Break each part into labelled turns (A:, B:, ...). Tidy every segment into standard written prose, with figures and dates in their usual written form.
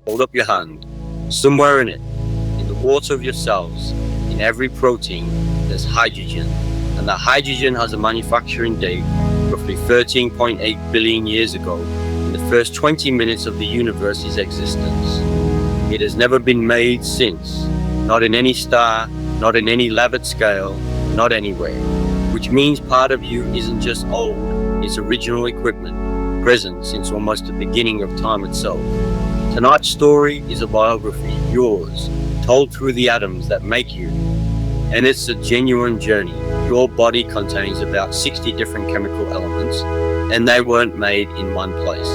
A: hold up your hand. Somewhere in it, in the water of your cells, in every protein, there's hydrogen. And that hydrogen has a manufacturing date roughly 13.8 billion years ago, in the first 20 minutes of the universe's existence. It has never been made since, not in any star, not in any lab at scale, not anywhere. Which means part of you isn't just old, it's original equipment, present since almost the beginning of time itself. Tonight's story is a biography, yours, told through the atoms that make you. And it's a genuine journey. Your body contains about 60 different chemical elements, and they weren't made in one place.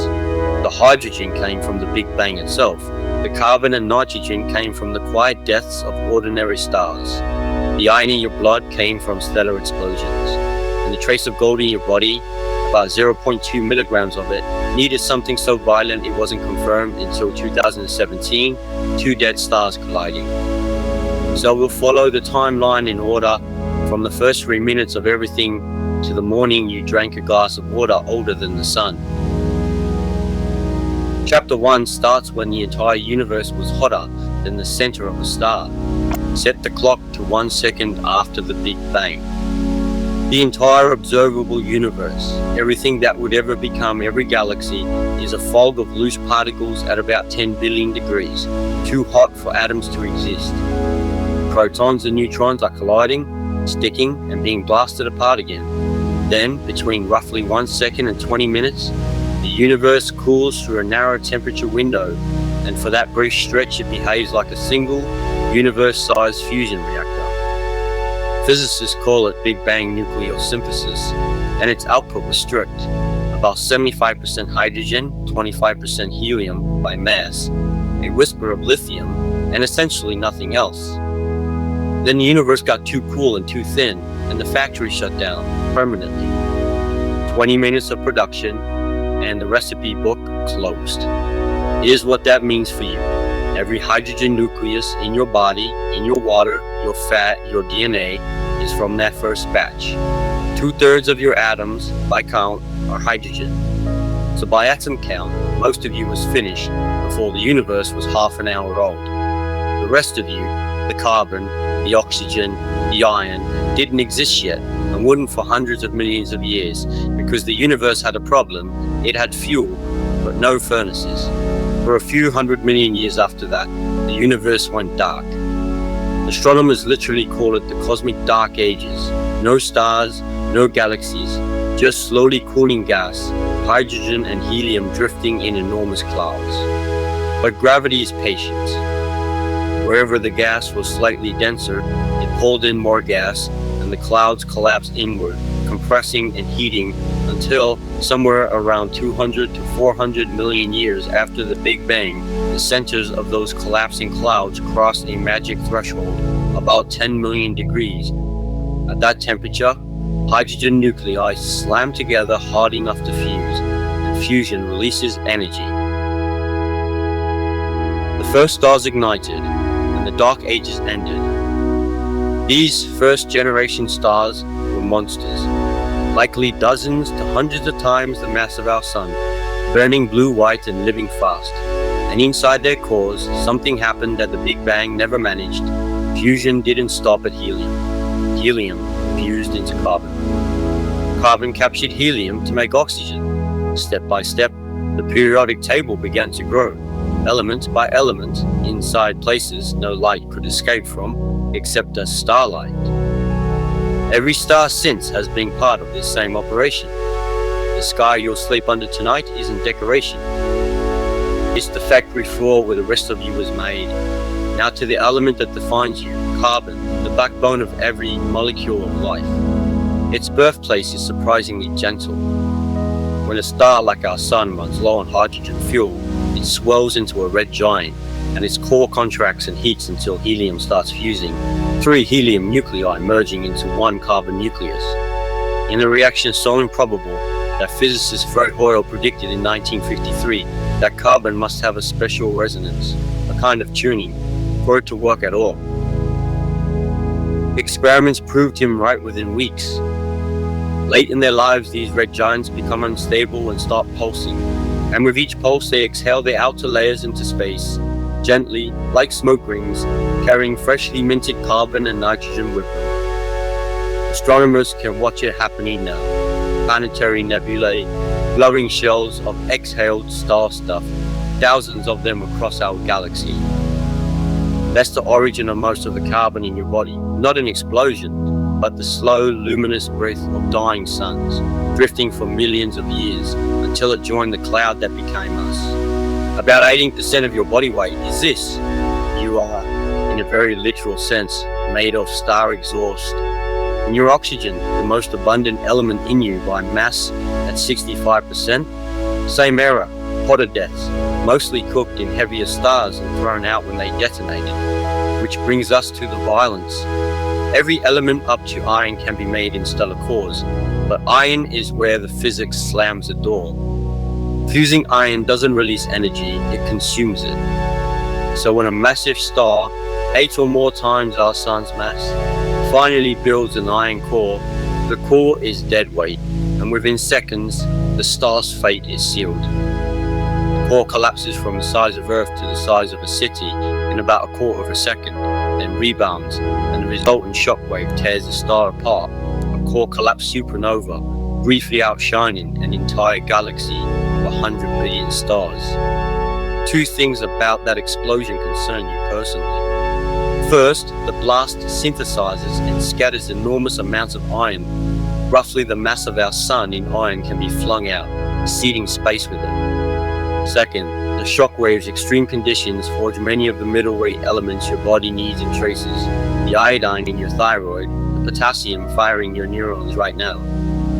A: The hydrogen came from the Big Bang itself. The carbon and nitrogen came from the quiet deaths of ordinary stars. The iron in your blood came from stellar explosions. And the trace of gold in your body, about 0.2 milligrams of it, needed something so violent it wasn't confirmed until 2017, two dead stars colliding. So we'll follow the timeline in order from the first 3 minutes of everything to the morning you drank a glass of water older than the sun. Chapter 1 starts when the entire universe was hotter than the center of a star. Set the clock to 1 second after the Big Bang. The entire observable universe, everything that would ever become every galaxy, is a fog of loose particles at about 10 billion degrees, too hot for atoms to exist. Protons and neutrons are colliding, sticking, and being blasted apart again. Then, between roughly 1 second and 20 minutes, the universe cools through a narrow temperature window, and for that brief stretch it behaves like a single, universe-sized fusion reactor. Physicists call it Big Bang nucleosynthesis, and its output was strict. About 75% hydrogen, 25% helium by mass, a whisper of lithium, and essentially nothing else. Then the universe got too cool and too thin, and the factory shut down permanently. 20 minutes of production, and the recipe book closed. Here's what that means for you. Every hydrogen nucleus in your body, in your water, your fat, your DNA, is from that first batch. 2/3 of your atoms, by count, are hydrogen. So by atom count, most of you was finished before the universe was half an hour old. The rest of you, the carbon, the oxygen, the iron, didn't exist yet and wouldn't for hundreds of millions of years because the universe had a problem. It had fuel, but no furnaces. For a few 100 million years after that, the universe went dark. Astronomers literally call it the cosmic dark ages. No stars, no galaxies, just slowly cooling gas, hydrogen and helium drifting in enormous clouds. But gravity is patient. Wherever the gas was slightly denser, it pulled in more gas, and the clouds collapsed inward, compressing and heating until somewhere around 200 to 400 million years after the Big Bang, the centers of those collapsing clouds crossed a magic threshold, about 10 million degrees. At that temperature, hydrogen nuclei slam together hard enough to fuse, and fusion releases energy. The first stars ignited, and the dark ages ended. These first-generation stars were monsters, likely dozens to hundreds of times the mass of our sun, burning blue-white and living fast. And inside their cores, something happened that the Big Bang never managed. Fusion didn't stop at helium. Helium fused into carbon. Carbon captured helium to make oxygen. Step by step, the periodic table began to grow, element by element, inside places no light could escape from, except as starlight. Every star since has been part of this same operation. The sky you'll sleep under tonight isn't decoration. It's the factory floor where the rest of you was made. Now to the element that defines you, carbon, the backbone of every molecule of life. Its birthplace is surprisingly gentle. When a star like our sun runs low on hydrogen fuel, it swells into a red giant, and its core contracts and heats until helium starts fusing, 3 helium nuclei merging into 1 carbon nucleus. In a reaction so improbable that physicist Fred Hoyle predicted in 1953 that carbon must have a special resonance, a kind of tuning, for it to work at all. Experiments proved him right within weeks. Late in their lives, these red giants become unstable and start pulsing. And with each pulse they exhale their outer layers into space, gently, like smoke rings, carrying freshly minted carbon and nitrogen with them. Astronomers can watch it happening now. Planetary nebulae, glowing shells of exhaled star stuff, thousands of them across our galaxy. That's the origin of most of the carbon in your body. Not an explosion, but the slow, luminous breath of dying suns, drifting for millions of years until it joined the cloud that became us. About 18% of your body weight is this. You are, in a very literal sense, made of star exhaust. And your oxygen, the most abundant element in you by mass at 65%, same error, hotter deaths, mostly cooked in heavier stars and thrown out when they detonated, which brings us to the violence. Every element up to iron can be made in stellar cores, but iron is where the physics slams the door. Fusing iron doesn't release energy, it consumes it. So when a massive star, 8 or more times our sun's mass, finally builds an iron core, the core is dead weight, and within seconds, the star's fate is sealed. The core collapses from the size of Earth to the size of a city in about a quarter of a second, then rebounds, and the resultant shockwave tears the star apart, a core collapse supernova, briefly outshining an entire galaxy of 100 billion stars. 2 things about that explosion concern you personally. First, the blast synthesizes and scatters enormous amounts of iron. Roughly the mass of our sun in iron can be flung out, seeding space with it. Second, the shockwave's extreme conditions forge many of the middleweight elements your body needs and traces. The iodine in your thyroid, the potassium firing your neurons right now.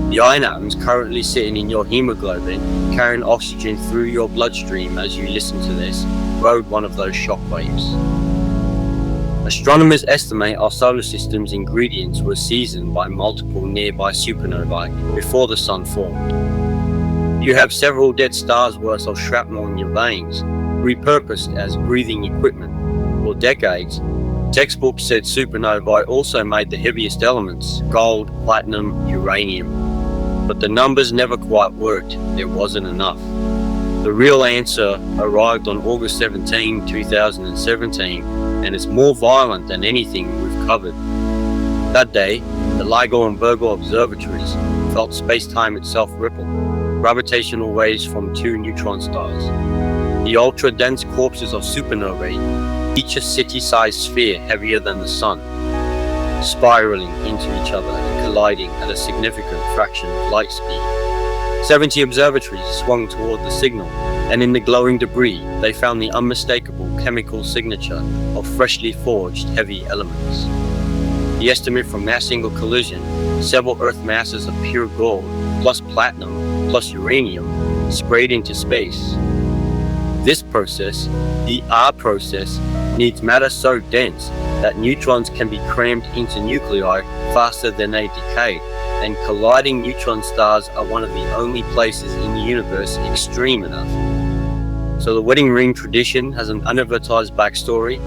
A: The iron atoms currently sitting in your hemoglobin, carrying oxygen through your bloodstream as you listen to this, rode one of those shockwaves. Astronomers estimate our solar system's ingredients were seasoned by multiple nearby supernovae before the sun formed. You have several dead stars worth of shrapnel in your veins, repurposed as breathing equipment. For decades, textbooks said supernovae also made the heaviest elements, gold, platinum, uranium. But the numbers never quite worked, there wasn't enough. The real answer arrived on August 17, 2017, and it's more violent than anything we've covered. That day, the LIGO and Virgo observatories felt space-time itself ripple, gravitational waves from 2 neutron stars. The ultra-dense corpses of supernovae, each a city-sized sphere heavier than the sun, spiraling into each other and colliding at a significant fraction of light speed. 70 observatories swung toward the signal, and in the glowing debris, they found the unmistakable chemical signature of freshly forged heavy elements. The estimate from that single collision, several Earth masses of pure gold, plus platinum, plus uranium, sprayed into space. This process, the R process, needs matter so dense that neutrons can be crammed into nuclei faster than they decay, and colliding neutron stars are one of the only places in the universe extreme enough. So the wedding ring tradition has an unadvertised backstory.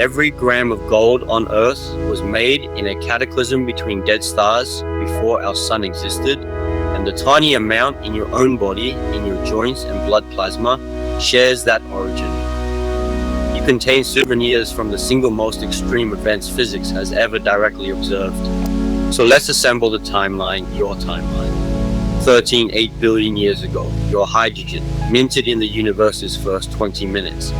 A: Every gram of gold on Earth was made in a cataclysm between dead stars before our sun existed, and the tiny amount in your own body, in your joints and blood plasma, shares that origin. You contain souvenirs from the single most extreme events physics has ever directly observed. So let's assemble the timeline, your timeline. 13.8 billion years ago, your hydrogen, minted in the universe's first 20 minutes.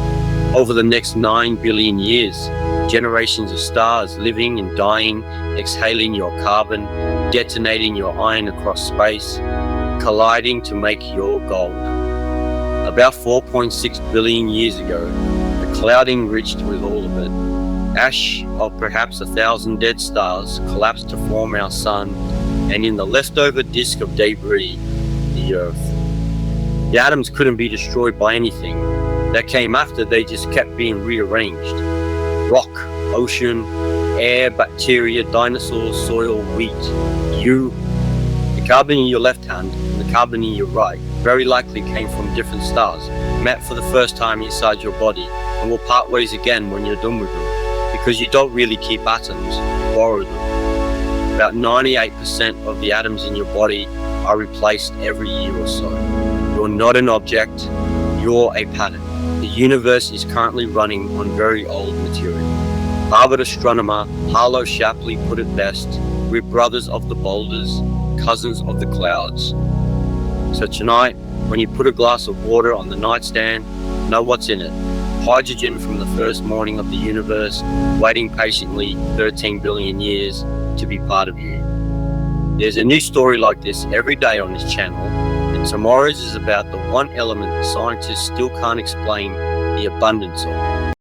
A: Over the next 9 billion years, generations of stars living and dying, exhaling your carbon, detonating your iron across space, colliding to make your gold. About 4.6 billion years ago, the cloud enriched with all of it. Ash of perhaps 1,000 dead stars collapsed to form our sun, and in the leftover disk of debris, the Earth. The atoms couldn't be destroyed by anything that came after, they just kept being rearranged. Rock, ocean, air, bacteria, dinosaurs, soil, wheat, you. The carbon in your left hand and the carbon in your right very likely came from different stars, met for the first time inside your body, and will part ways again when you're done with them, because you don't really keep atoms, you borrow them. About 98% of the atoms in your body are replaced every year or so. You're not an object, you're a pattern. The universe is currently running on very old material. Harvard astronomer Harlow Shapley put it best: we're brothers of the boulders, cousins of the clouds. So tonight, when you put a glass of water on the nightstand, know what's in it. Hydrogen from the first morning of the universe, waiting patiently 13 billion years to be part of you. There's a new story like this every day on this channel, and tomorrow's is about the one element scientists still can't explain the abundance of.